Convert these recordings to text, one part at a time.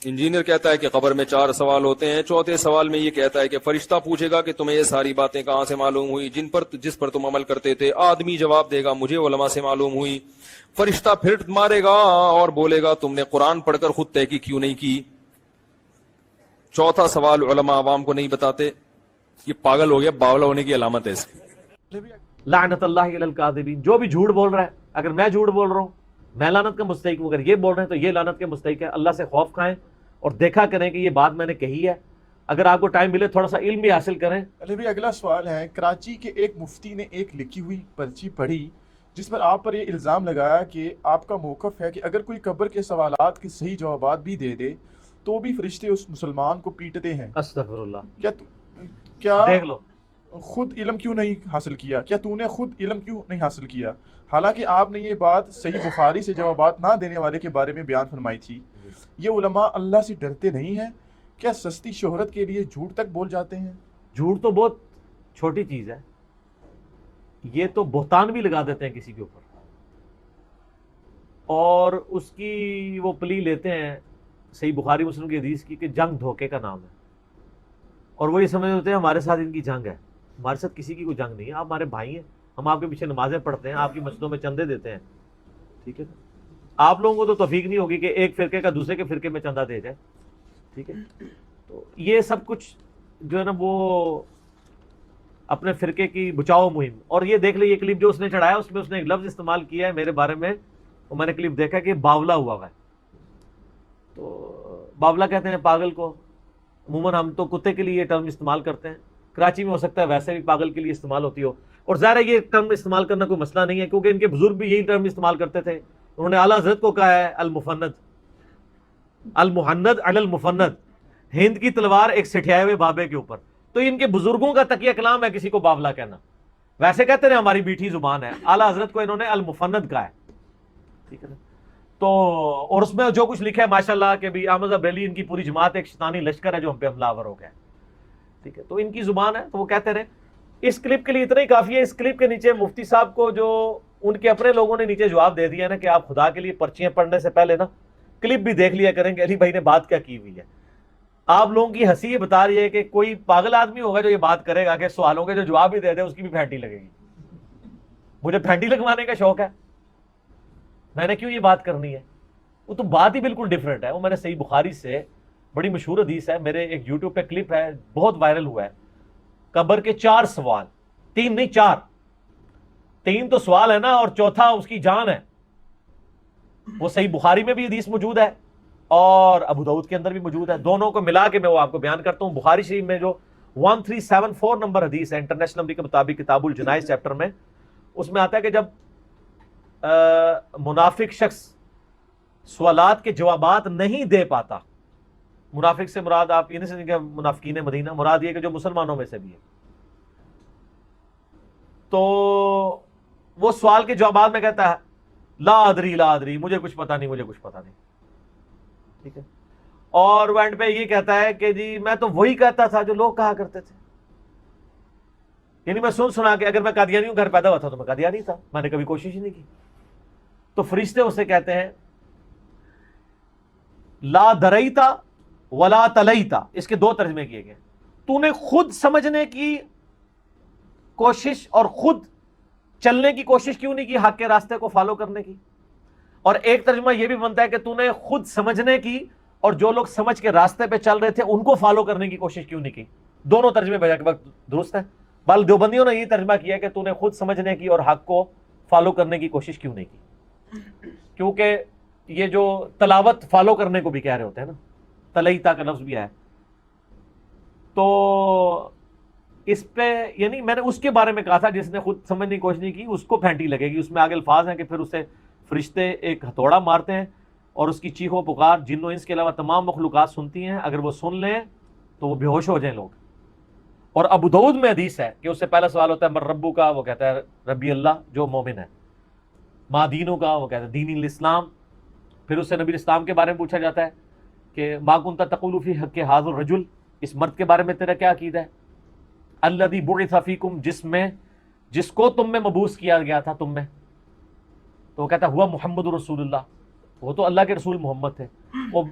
Engineer کہتا ہے کہ قبر میں 4 سوال ہوتے ہیں. چوتھے سوال میں یہ کہتا ہے کہ فرشتہ پوچھے گا کہ تمہیں یہ ساری باتیں کہاں سے معلوم ہوئی جس پر تم عمل کرتے تھے. آدمی جواب دے گا مجھے علماء سے معلوم ہوئی. فرشتہ پھر مارے گا اور بولے گا تم نے قرآن پڑھ کر خود تحقیق کیوں نہیں کی. چوتھا سوال علماء عوام کو نہیں بتاتے. یہ پاگل ہو گیا, باولا ہونے کی علامت ہے اس کی. لعنت اللہ علی الکاذبین. جو بھی جھوٹ بول رہا ہے, اگر میں جھوٹ بول رہا ہوں میں لعنت کا مستحق ہوں, اگر یہ بول رہے ہیں تو یہ لعنت کے مستحق ہے. اللہ سے خوف کھائیں اور دیکھا کریں کہ یہ بات میں نے کہی ہے. اگر آپ کو ٹائم ملے تھوڑا سا علم بھی حاصل کریں. علی بھائی اگلا سوال ہے, کراچی کے ایک مفتی نے ایک لکھی ہوئی پرچی پڑھی جس پر آپ پر یہ الزام لگایا کہ آپ کا موقف ہے کہ اگر کوئی قبر کے سوالات کے صحیح جوابات بھی دے دے تو بھی فرشتے اس مسلمان کو پیٹتے ہیں. استغفر اللہ. کیا دیکھ لو, خود علم کیوں نہیں حاصل کیا؟ کیا تو نے خود علم کیوں نہیں حاصل کیا؟ حالانکہ آپ نے یہ بات صحیح بخاری سے جوابات نہ دینے والے کے بارے میں بیان فرمائی تھی. یہ علماء اللہ سے ڈرتے نہیں ہیں؟ کیا سستی شہرت کے لیے جھوٹ تک بول جاتے ہیں؟ جھوٹ تو بہت چھوٹی چیز ہے, یہ تو بہتان بھی لگا دیتے ہیں کسی کے اوپر اور اس کی وہ پلی لیتے ہیں صحیح بخاری مسلم کی حدیث کی کہ جنگ دھوکے کا نام ہے, اور وہ یہ سمجھ ہوتے ہیں ہمارے ساتھ ان کی جنگ ہے. ہمارے ساتھ کسی کی کوئی جنگ نہیں ہے, آپ ہمارے بھائی ہیں, ہم آپ کے پیچھے نمازیں پڑھتے ہیں, آپ کی مسجدوں میں چندے دیتے ہیں. ٹھیک ہے, آپ لوگوں کو تو توفیق نہیں ہوگی کہ ایک فرقے کا دوسرے کے فرقے میں چندہ دے جائے. ٹھیک ہے, تو یہ سب کچھ جو ہے نا وہ اپنے فرقے کی بچاؤ مہم. اور یہ دیکھ لیں یہ کلپ جو اس نے چڑھایا اس میں اس نے ایک لفظ استعمال کیا ہے میرے بارے میں, وہ میں نے کلپ دیکھا کہ باولا ہوا ہے. تو باولا کہتے ہیں پاگل کو. عموماً ہم تو کتے کے لیے یہ ٹرم استعمال کرتے ہیں, کراچی میں ہو سکتا ہے ویسے بھی پاگل کے لیے استعمال ہوتی ہو, اور ظاہر ہے یہ ٹرم استعمال کرنا کوئی مسئلہ نہیں ہے کیونکہ ان کے بزرگ بھی یہی ٹرم استعمال کرتے تھے. انہوں نے اعلیٰ حضرت کو کہا ہے المفند, المحند علی المفند, ہند کی تلوار ایک سٹھیائے ہوئے بابے کے اوپر. تو ان کے بزرگوں کا تقیہ کلام ہے کسی کو باولا کہنا. ویسے کہتے ہیں ہماری میٹھی زبان ہے, اعلیٰ حضرت کو انہوں نے المفند کہا ہے. ٹھیک ہے نا, تو اور اس میں جو کچھ لکھا ہے ماشاءاللہ کہ بھی احمد بریلوی ان کی پوری جماعت ایک شیطانی لشکر ہے جو ہم پہ حملہ آور ہو گیا. ٹھیک ہے, تو ان کی زبان ہے تو وہ کہتے رہے. اس کلپ کے لیے اتنا ہی کافی ہے. اس کلپ کے نیچے مفتی صاحب کو جو ان کے اپنے لوگوں نے نیچے جواب دے دیا نا کہ آپ خدا کے لیے پرچیاں پڑھنے سے پہلے نا کلپ بھی دیکھ لیا کریں کہ علی بھائی نے بات کیا کی ہوئی ہے. آپ لوگوں کی ہنسی یہ بتا رہی ہے کہ کوئی پاگل آدمی ہوگا جو یہ بات کرے گا کہ سوالوں کے جو جواب بھی دے دے اس کی بھی پھینٹی لگے گی. مجھے پھینٹی لگوانے کا شوق ہے, میں نے کیوں یہ بات کرنی ہے؟ وہ تو بات ہی بالکل ڈیفرنٹ ہے. وہ میں نے صحیح بخاری سے بڑی مشہور حدیث ہے, میرے ایک یوٹیوب پہ کلپ ہے بہت وائرل ہوا ہے, قبر کے 4 سوال, 3 نہیں 4, 3 تو سوال ہے نا اور چوتھا اس کی جان ہے. وہ صحیح بخاری میں بھی حدیث موجود ہے اور ابو داؤد کے اندر بھی موجود ہے. دونوں کو ملا کے میں وہ آپ کو بیان کرتا ہوں. بخاری شریف میں جو 1374 نمبر حدیث ہے انٹرنیشنل نمبر کے مطابق کتاب الجنائز چیپٹر میں, اس میں آتا ہے کہ جب منافق شخص سوالات کے جوابات نہیں دے پاتا, منافق سے مراد آپ انہیں سے کہ منافقین مدینہ, مراد یہ کہ جو مسلمانوں میں سے بھی ہے, تو وہ سوال کے جوابات میں کہتا ہے لا ادری, مجھے کچھ پتا نہیں. ٹھیک ہے, اور وہ اینڈ پہ یہ کہتا ہے کہ جی میں تو وہی کہتا تھا جو لوگ کہا کرتے تھے. یعنی میں سنا کہ اگر میں قادیانی ہوں, گھر پیدا ہوا تھا تو میں قادیانی تھا, میں نے کبھی کوشش ہی نہیں کی. تو فرشتے اسے کہتے ہیں لا دریتا ولا تلیتا, اس کے 2 ترجمے کیے گئے. تو نے خود سمجھنے کی کوشش اور خود چلنے کی کوشش کیوں نہیں کی حق کے راستے کو فالو کرنے کی. اور ایک ترجمہ یہ بھی بنتا ہے کہ تو نے خود سمجھنے کی اور جو لوگ سمجھ کے راستے پہ چل رہے تھے ان کو فالو کرنے کی کوشش کیوں نہیں کی. دونوں ترجمے بجا کے وقت درست ہے. بل دیوبندیوں نے یہ ترجمہ کیا کہ تو نے خود سمجھنے کی اور حق کو فالو کرنے کی کوشش کیوں نہیں کی, کیونکہ یہ جو تلاوت فالو کرنے کو بھی کہہ رہے ہوتے ہیں نا, تلیتا کا لفظ بھی ہے. تو اس پہ یعنی میں نے اس کے بارے میں کہا تھا جس نے خود سمجھنے کی کوشش نہیں کی, اس کو پھینٹی لگے گی. اس میں آگے الفاظ ہیں کہ پھر اسے فرشتے ایک ہتھوڑا مارتے ہیں اور اس کی چیخ و پکار جن و انس کے علاوہ تمام مخلوقات سنتی ہیں. اگر وہ سن لیں تو وہ بے ہوش ہو جائیں لوگ. اور ابو داؤد میں حدیث ہے کہ اس سے پہلا سوال ہوتا ہے من ربو کا, وہ کہتا ہے ربی اللہ جو مومن ہے. ما دینوں کا, وہ کہتا ہے دین الاسلام. پھر اس سے نبی اسلام کے بارے میں پوچھا جاتا ہے کہ ما کنت تقول فی حق ھذا الرجل, اس مرد کے بارے میں تیرا کیا عقیدہ ہے. الذی بعث فیکم, جس کو تم میں مبعوث کیا گیا تھا تم میں. تو وہ کہتا ہے ہوا محمد رسول اللہ, وہ تو اللہ کے رسول محمد تھے. وہ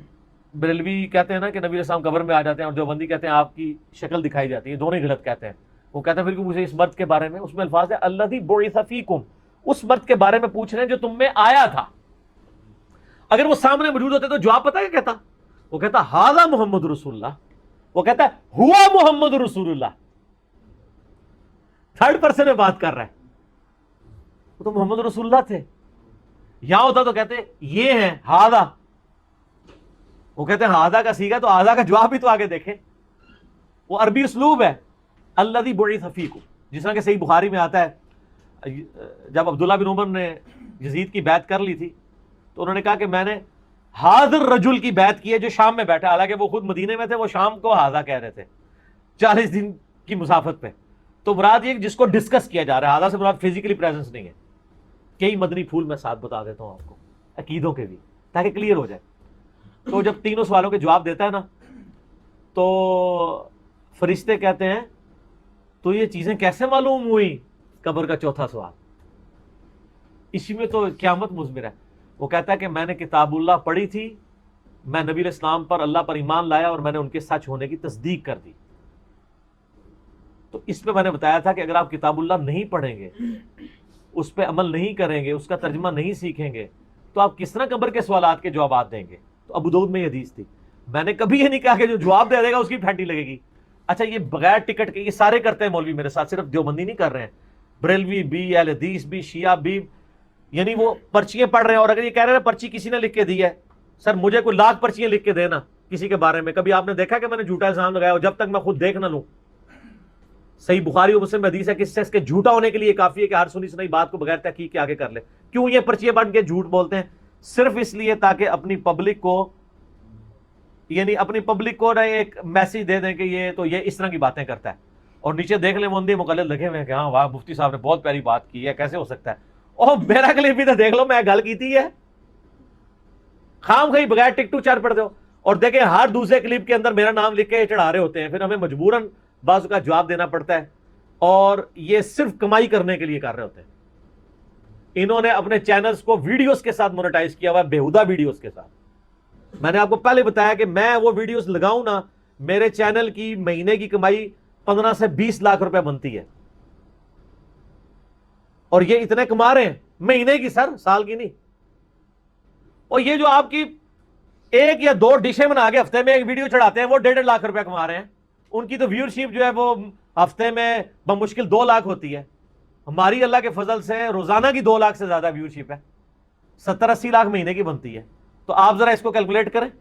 बरेलवी कहते हैं ना कि नबी अलैहिस्सलाम कब्र में आ जाते हैं, और देवबंदी कहते हैं आपकी शक्ल दिखाई जाती है, दोनों ही गलत कहते हैं। वो कहते हैं फिर मुझे इस मर्द के बारे में, उसमें अल्फाज है अल्लज़ी बुइसा फीकुम, उस मर्द के बारे में पूछ रहे हैं जो तुम में आया था। अगर वो सामने मौजूद होते तो जवाब पता है क्या कहता? वो कहता हाजा मोहम्मद रसूलुल्लाह, वो कहता है हुआ मोहम्मद रसूलुल्लाह। थर्ड पर्सन में बात कर रहा है, वो तो मोहम्मद रसूलुल्लाह थे। यहां होता तो कहते ये हैं हाजा, वो कहते हैं हाजा का सीगा, तो हाजा का जवाब भी तो आगे देखें। वो अरबी उसलूब है, अल्लज़ी बुइसा फीकुम, जिस तरह के सही बुखारी में आता है, जब अब्दुल्ला बिन उमर ने यजीद की बैत कर ली थी तो उन्होंने कहा कि मैंने हाजिर रजुल की बैत की है जो शाम में बैठा, हालांकि वो खुद मदीने में थे, वो शाम को हाजा कह रहे थे 40 दिन की मुसाफत पे। तो मुराद ये जिसको डिस्कस किया जा रहा है, हाजा से मुराद फिजिकली प्रेजेंस नहीं है। कई मदनी फूल मैं साथ बता देता हूं आपको, अकीदों के भी, ताकि क्लियर हो जाए। तो जब तीनों सवालों के जवाब देता है ना, तो फरिश्ते कहते हैं तो ये चीजें कैसे मालूम हुई? कब्र का चौथा सवाल, इसी में तो क़यामत मुज़मिर है। वो कहता है कि मैंने किताबुल्लाह पढ़ी थी, मैं नबी इस्लाम पर, अल्लाह पर ईमान लाया और मैंने उनके सच होने की तस्दीक कर दी। तो इसमें मैंने बताया था कि अगर आप किताबुल्लाह नहीं पढ़ेंगे, उस पर अमल नहीं करेंगे, उसका तर्जुमा नहीं सीखेंगे, तो आप किस तरह कब्र के सवालात के जवाब देंगे? तो अबू दाऊद में ये हदीस थी। मैंने कभी ये नहीं कहा कि जो जवाब दे देगा उसकी फैंटी लगेगी। अच्छा, ये बगैर टिकट के ये सारे करते हैं मौलवी मेरे साथ, सिर्फ देवबंदी नहीं कर रहे हैं, बरेलवी भी, अहले हदीस भी, शिया भी, यानी वो पर्चियां पढ़ रहे हैं। और अगर ये कह रहे हैं पर्ची किसी ने लिख के दी है, सर मुझे कोई लाख पर्चियां लिख के देना किसी के बारे में, कभी आपने देखा कि मैंने झूठा इल्जाम लगाया? जब तक मैं खुद देख ना लूं, सही बुखारी और मुस्लिम हदीस है कि इसके झूठा होने के लिए काफी है कि हर सुनी सुनाई बात को बगैर तहकीक के आगे कर ले। क्यों ये पर्चियां बन के झूठ बोलते हैं? सिर्फ इसलिए ताकि अपनी पब्लिक को, यानी अपनी पब्लिक को ना एक मैसेज दे दें कि ये तो ये इस तरह की बातें करता है, और नीचे देख ले मुंदी मुकल्लिद लगे हुए हैं कि हाँ वाह मुफ्ती साहब ने बहुत प्यारी बात की है, कैसे हो सकता है? ओह मेरा क्लिप भी तो देख लो, मैं गल की थी है। खाम खई बगैर टिक टू चार पढ़ दो, और देखें हर दूसरे क्लिप के अंदर मेरा नाम लिख के चढ़ा रहे होते हैं, फिर हमें मजबूरन बाज़ का जवाब देना पड़ता है, और ये सिर्फ कमाई करने के लिए कर रहे होते हैं। इन्होंने अपने चैनल्स को वीडियोस के साथ मोनेटाइज किया हुआ है, बेहुदा वीडियोस के साथ। मैंने आपको पहले बताया कि मैं वो वीडियोस लगाऊं ना, मेरे चैनल की महीने की कमाई 15 से 20 लाख रुपए बनती है, और ये इतने कमा रहे हैं महीने की, सर साल की नहीं। और ये जो आपकी एक या दो डिशें बना के हफ्ते में एक वीडियो चढ़ाते हैं, वो 1.5 लाख रुपए कमा रहे हैं। उनकी तो व्यूअरशिप जो है वो हफ्ते में बमुश्किल 2 लाख होती है। हमारी अल्लाह के फजल से रोजाना की 2 लाख से ज्यादा व्यूअरशिप है, 70-80 लाख महीने की बनती है। तो आप जरा इसको कैलकुलेट करें।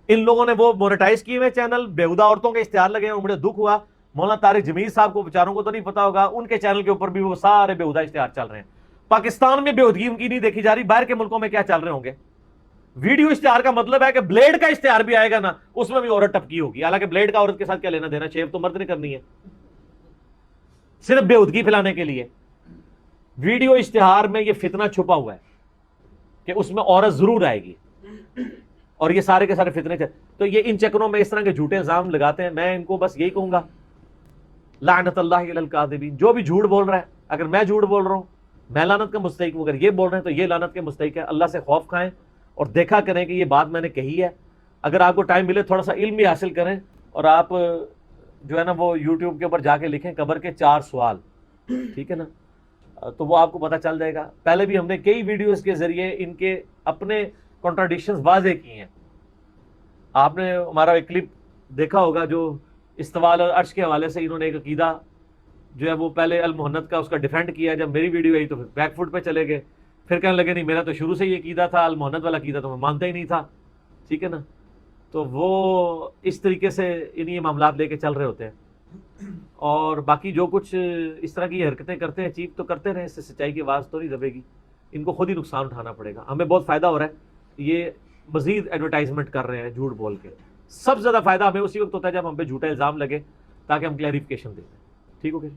इन लोगों ने वो मोनेटाइज किए हुए चैनल, बेहुदा औरतों के इश्तिहार लगे हैं, और मुझे दुख हुआ मौलाना तारिक जमील साहब को, बेचारों को तो नहीं पता होगा, उनके चैनल के ऊपर भी वो सारे बेहुदा इश्तिहार चल रहे हैं। पाकिस्तान में बेहुदगी उनकी नहीं देखी जा रही, बाहर के मुल्कों में क्या चल रहे होंगे। वीडियो इश्तिहार का मतलब है कि ब्लेड का इश्तिहार भी आएगा ना, उसमें भी औरत टपकी होगी, हालांकि ब्लेड का औरत के साथ क्या लेना देना, शेव तो मर्द ने करनी है, सिर्फ बेहुदगी फैलाने के लिए। वीडियो इश्तिहार में ये फितना छुपा हुआ है कि उसमें औरत जरूर आएगी, और ये सारे के सारे फितने तो ये इन चक्करों में इस तरह के झूठे इल्जाम लगाते हैं। मैं इनको बस यही कहूंगा, लानतुल्लाहि अलल काज़िबीन, जो भी झूठ बोल रहा है, अगर मैं झूठ बोल रहा हूं मैं लानत का मुस्तहिक हूं, अगर ये बोल रहे हैं तो ये लानत के मुस्तहिक है। अल्लाह से खौफ खाएं और देखा करें कि ये बात मैंने कही है। अगर आपको टाइम मिले थोड़ा सा इल्म भी हासिल करें, और आप जो है ना वो यूट्यूब के ऊपर जाके लिखें कब्र के 4 सवाल, ठीक है ना, तो वो आपको पता चल जाएगा। पहले भी हमने कई वीडियोस के जरिए इनके अपने कॉन्ट्राडिक्शंस वाजे किए हैं। आपने हमारा एक क्लिप देखा होगा जो इस्तवाल और अर्श के हवाले से इन्होंने एक अकीदा जो है वो पहले अल मुहन्नद का उसका डिफेंड किया। जब मेरी वीडियो आई तो फिर बैकफुट पे चले गए, फिर कहने लगे नहीं मेरा तो शुरू से ये अकीदा था, अल मुहन्नद वाला अकीदा तो मैं मानता ही नहीं था, ठीक है ना। तो वो इस तरीके से ये मामला लेके चल रहे होते हैं, और बाकी जो कुछ इस तरह की हरकतें करते हैं अचीव तो करते रहे, इससे सच्चाई की आवाज़ तो नहीं दबेगी, इनको खुद ही नुकसान उठाना पड़ेगा। हमें बहुत फ़ायदा हो रहा है, ये मज़ीद एडवर्टाइजमेंट कर रहे हैं झूठ बोल के। सबसे ज़्यादा फ़ायदा हमें उसी वक्त होता है जब हम पे झूठा इल्ज़ाम लगे, ताकि हम क्लैरिफिकेशन दें। ठीक हो गया।